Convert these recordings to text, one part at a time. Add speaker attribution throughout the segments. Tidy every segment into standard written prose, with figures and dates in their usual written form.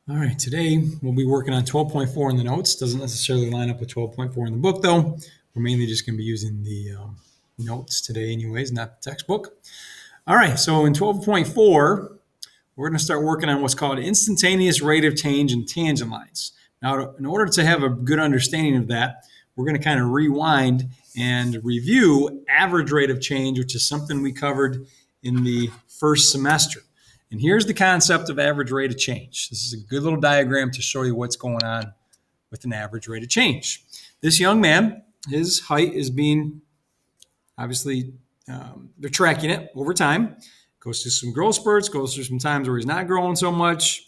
Speaker 1: All right, today we'll be working on 12.4 in the notes. Doesn't necessarily line up with 12.4 in the book, though. We're mainly just going to be using the notes today anyways, not the textbook. All right, so in 12.4, we're going to start working on what's called instantaneous rate of change in tangent lines. Now, in order to have a good understanding of that, we're going to kind of rewind and review average rate of change, which is something we covered in the first semester. And here's the concept of average rate of change. This is a good little diagram to show you what's going on with an average rate of change. This young man, his height is being, obviously, they're tracking it over time. Goes through some growth spurts, goes through some times where he's not growing so much.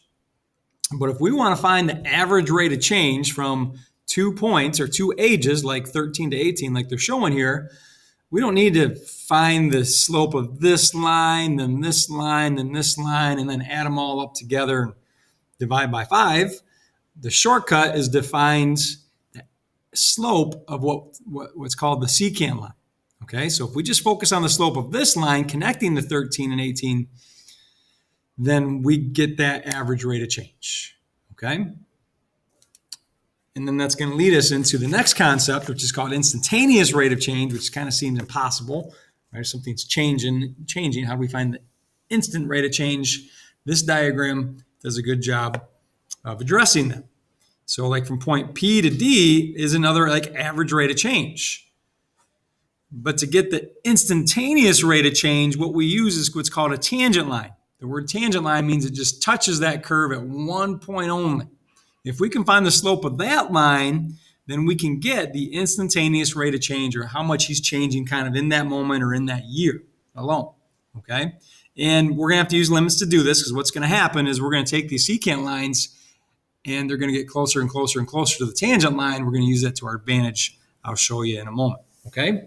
Speaker 1: But if we want to find the average rate of change from 2 points or 2 ages, like 13 to 18, like they're showing here, we don't need to find the slope of this line, then this line, then this line, and then add them all up together and divide by 5. The shortcut is defines the slope of what's called the secant line. Okay, so if we just focus on the slope of this line connecting the 13 and 18, then we get that average rate of change. Okay? And then that's going to lead us into the next concept, which is called instantaneous rate of change, which kind of seems impossible. Right? If something's changing, how do we find the instant rate of change? This diagram does a good job of addressing them. So like from point P to D is another like average rate of change. But to get the instantaneous rate of change, what we use is what's called a tangent line. The word tangent line means it just touches that curve at one point only. If we can find the slope of that line, then we can get the instantaneous rate of change, or how much he's changing kind of in that moment or in that year alone. Okay? And we're going to have to use limits to do this, because what's going to happen is we're going to take these secant lines and they're going to get closer and closer and closer to the tangent line. We're going to use that to our advantage. I'll show you in a moment. Okay?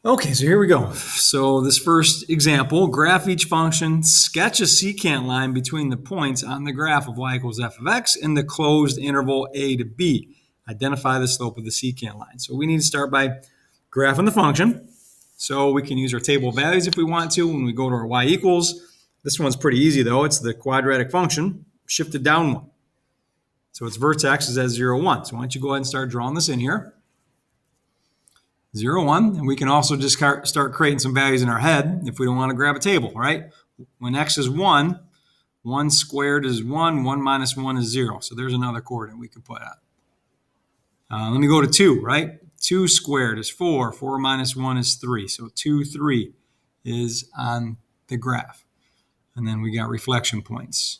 Speaker 1: Okay, so here we go. So this first example, graph each function, sketch a secant line between the points on the graph of y equals f of x in the closed interval a to b. Identify the slope of the secant line. So we need to start by graphing the function. So we can use our table of values if we want to when we go to our y equals. This one's pretty easy though. It's the quadratic function shifted down 1. So its vertex is at 0, 1. So why don't you go ahead and start drawing this in here. 0, 1, and we can also just start creating some values in our head if we don't want to grab a table, right? When x is 1, 1 squared is 1, 1 minus 1 is 0. So there's another coordinate we can put on. Let me go to 2, right? 2 squared is 4, 4 minus 1 is 3. So 2, 3 is on the graph. And then we got reflection points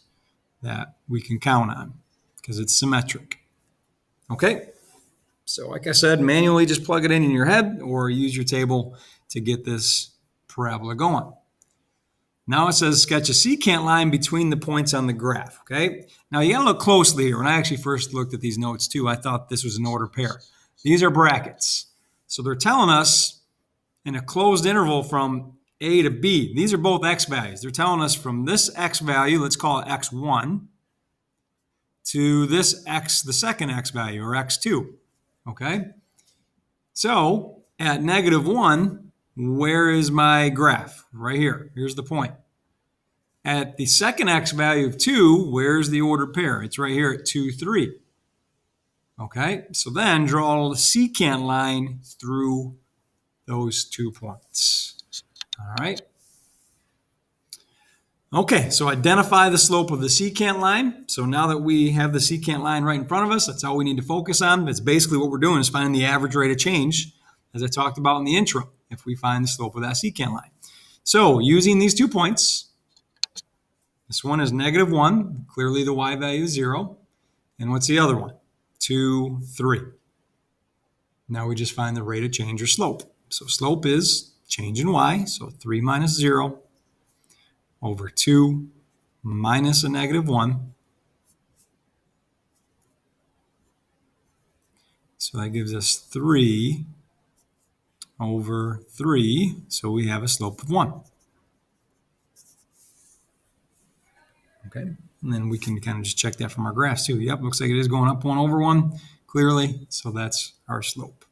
Speaker 1: that we can count on because it's symmetric. Okay? So like I said, manually just plug it in your head or use your table to get this parabola going. Now it says sketch a secant line between the points on the graph, okay? Now you gotta look closely here. When I actually first looked at these notes too, I thought this was an ordered pair. These are brackets. So they're telling us in a closed interval from A to B, these are both x values. They're telling us from this x value, let's call it x1, to this x, the second x value, or x2. Okay, so at -1, where is my graph? Right here. Here's the point. At the second x value of 2, where's the ordered pair? It's right here at 2, 3. Okay, so then draw the secant line through those 2 points. All right. Okay, so identify the slope of the secant line. So now that we have the secant line right in front of us, that's all we need to focus on. That's basically what we're doing, is finding the average rate of change, as I talked about in the intro, if we find the slope of that secant line. So using these 2 points, this one is -1. Clearly the y value is 0. And what's the other one? 2, 3. Now we just find the rate of change, or slope. So slope is change in y, so 3 minus 0. Over 2 minus a -1. So that gives us 3 over 3. So we have a slope of 1. Okay, and then we can kind of just check that from our graphs too. Yep, looks like it is going up 1 over 1, clearly. So that's our slope.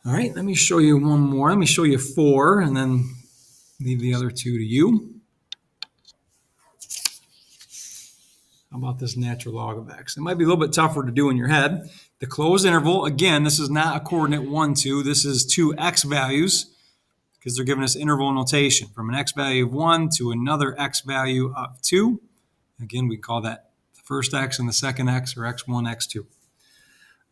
Speaker 1: All right, let me show you one more. Let me show you 4, and then leave the other 2 to you. How about this natural log of x? It might be a little bit tougher to do in your head. The closed interval, again, this is not a coordinate 1, 2. This is two x values because they're giving us interval notation from an x value of 1 to another x value of 2. Again, we call that the first x and the second x, or x1, x2.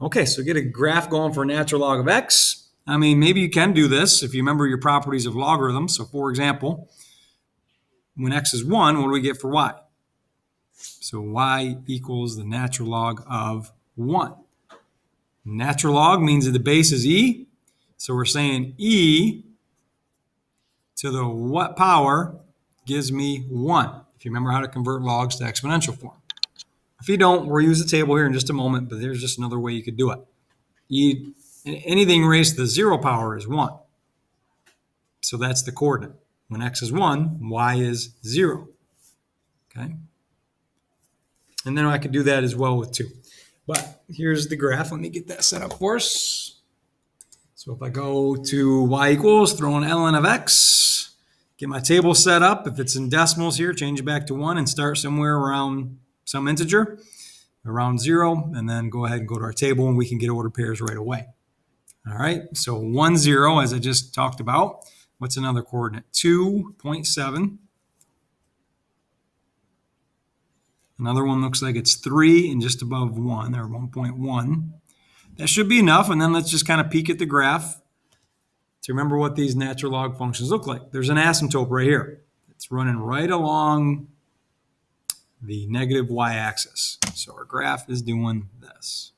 Speaker 1: Okay, so get a graph going for a natural log of x. I mean, maybe you can do this if you remember your properties of logarithms. So for example, when x is 1, what do we get for y? So y equals the natural log of 1. Natural log means that the base is e. So we're saying e to the what power gives me 1. If you remember how to convert logs to exponential form. If you don't, we'll use the table here in just a moment, but there's just another way you could do it. Anything raised to the 0 power is 1. So that's the coordinate. When x is 1, y is 0. Okay? And then I could do that as well with 2. But here's the graph. Let me get that set up for us. So if I go to y equals, throw in ln of x, get my table set up. If it's in decimals here, change it back to 1 and start somewhere around some integer, around 0, and then go ahead and go to our table and we can get ordered pairs right away. All right, so 1, 0, as I just talked about. What's another coordinate? 2.7. Another one looks like it's 3 and just above 1, or 1.1. That should be enough, and then let's just kind of peek at the graph to remember what these natural log functions look like. There's an asymptote right here. It's running right along the negative y-axis. So our graph is doing this.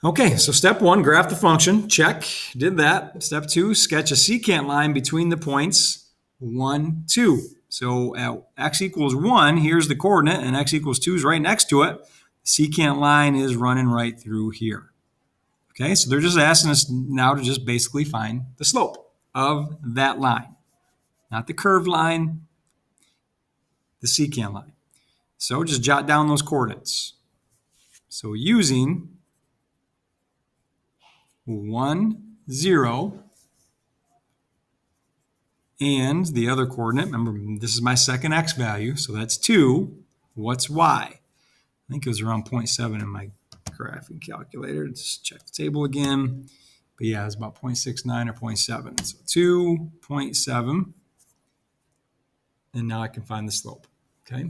Speaker 1: Okay, so step 1, graph the function. Check, did that. Step 2, sketch a secant line between the points 1, 2. So at x equals 1, here's the coordinate, and x equals 2 is right next to it. The secant line is running right through here. Okay, so they're just asking us now to just basically find the slope of that line. Not the curved line, the secant line. So just jot down those coordinates. So using 1, 0, and the other coordinate, remember this is my second x value, so that's 2. What's y? I think it was around 0.7 in my graphing calculator. Just check the table again. But yeah, it's about 0.69 or 0.7. So 2.7. And now I can find the slope. Okay.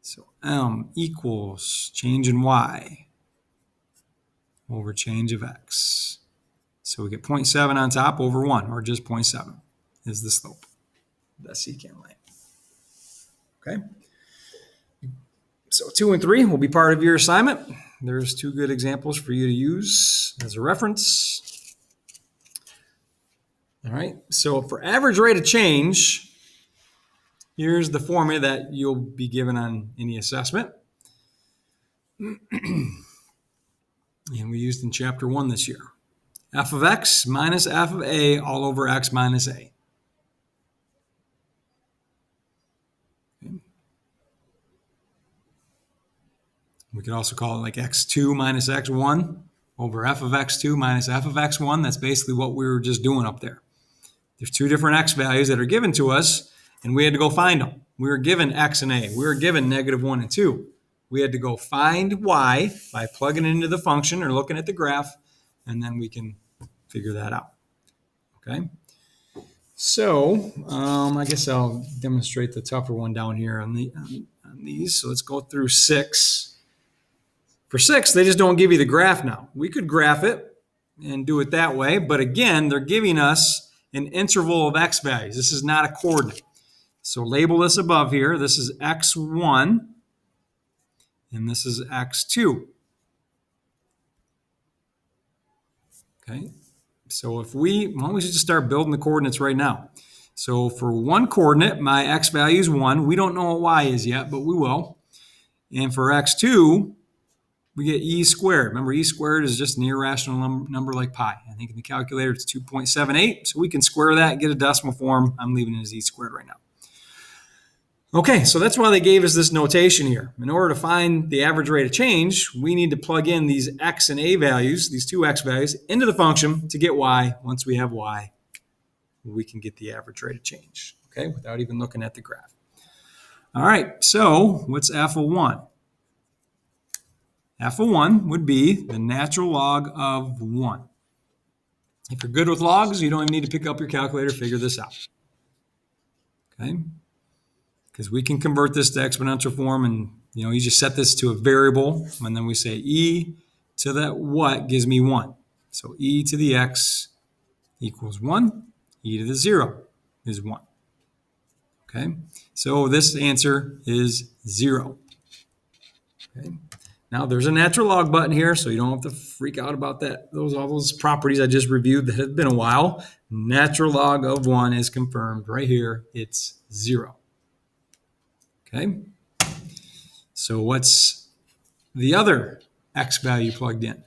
Speaker 1: So m equals change in y over change of x. So we get 0.7 on top over 1, or just 0.7 is the slope of that secant line. Okay. So 2 and 3 will be part of your assignment. There's 2 good examples for you to use as a reference. All right, so for average rate of change, here's the formula that you'll be given on any assessment. And we used in chapter 1 this year. F of x minus f of a all over x minus a. We could also call it like x2 minus x1 over f of x2 minus f of x1. That's basically what we were just doing up there. There's 2 different x values that are given to us, and we had to go find them. We were given x and a. We were given -1 and 2. We had to go find y by plugging it into the function or looking at the graph, and then we can figure that out. Okay? So I guess I'll demonstrate the tougher one down here on these. So let's go through 6. For 6, they just don't give you the graph now. We could graph it and do it that way, but again, they're giving us an interval of x values. This is not a coordinate. So label this above here. This is x1, and this is x2. Okay, so why don't we just start building the coordinates right now? So for one coordinate, my x value is 1. We don't know what y is yet, but we will. And for x2, we get e squared. Remember, e squared is just an irrational number like pi. I think in the calculator it's 2.78. So we can square that, get a decimal form. I'm leaving it as e squared right now. Okay, so that's why they gave us this notation here. In order to find the average rate of change, we need to plug in these x and a values, these two x values, into the function to get y. Once we have y, we can get the average rate of change, okay, without even looking at the graph. All right, so what's f of 1? F of 1 would be the natural log of 1. If you're good with logs, you don't even need to pick up your calculator to figure this out, okay? Because we can convert this to exponential form, and you just set this to a variable, and then we say e to the what gives me 1. So e to the x equals 1. E to the 0 is 1. Okay, so this answer is 0. Okay, now there's a natural log button here, so you don't have to freak out about that. All those properties I just reviewed that have been a while. Natural log of 1 is confirmed right here. It's 0. Okay, so what's the other x value plugged in?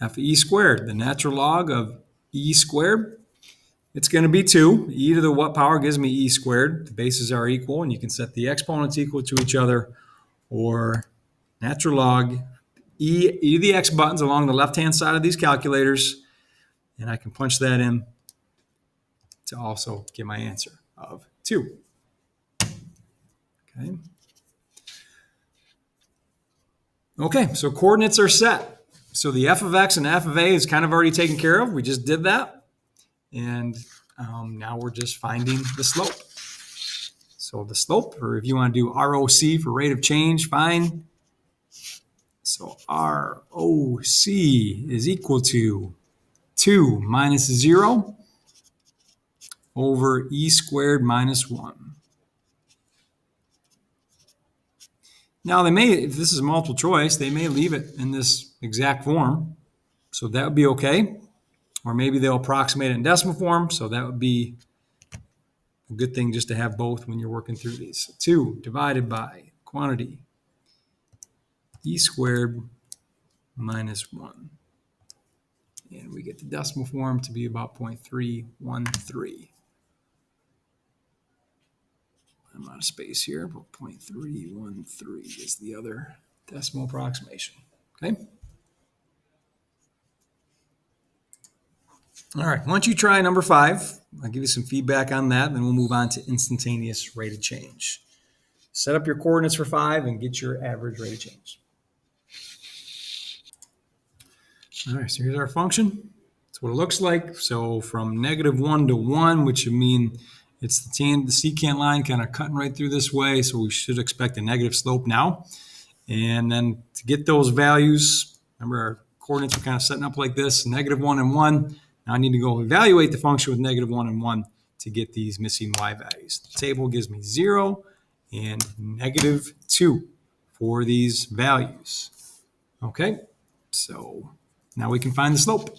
Speaker 1: F of e squared, the natural log of e squared. It's going to be 2. E to the what power gives me e squared. The bases are equal, and you can set the exponents equal to each other, or natural log e to the x buttons along the left-hand side of these calculators, and I can punch that in to also get my answer of 2. Okay. Okay, so coordinates are set. So the f of x and f of a is kind of already taken care of. We just did that. And now we're just finding the slope. So the slope, or if you want to do ROC for rate of change, fine. So ROC is equal to 2 minus 0 over e squared minus 1. Now they may, if this is multiple choice, they may leave it in this exact form. So that would be okay. Or maybe they'll approximate it in decimal form. So that would be a good thing just to have both when you're working through these. So 2 divided by quantity e squared minus 1. And we get the decimal form to be about 0.313. I'm out of space here, but 0.313 is the other decimal approximation. Okay. All right, once you try number 5, I'll give you some feedback on that, then we'll move on to instantaneous rate of change. Set up your coordinates for 5 and get your average rate of change. All right, so here's our function. That's what it looks like. So from -1 to 1, which would mean it's the secant line kind of cutting right through this way, so we should expect a negative slope now. And then to get those values, remember our coordinates are kind of setting up like this, -1 and 1. Now I need to go evaluate the function with -1 and 1 to get these missing y values. The table gives me 0 and -2 for these values. Okay, so now we can find the slope.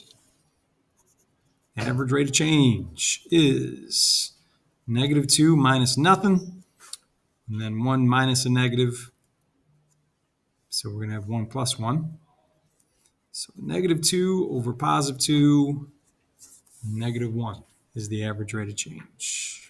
Speaker 1: Average rate of change is -2 minus nothing, and then 1 minus a negative. So we're going to have 1 plus 1. So -2 over +2, -1 is the average rate of change.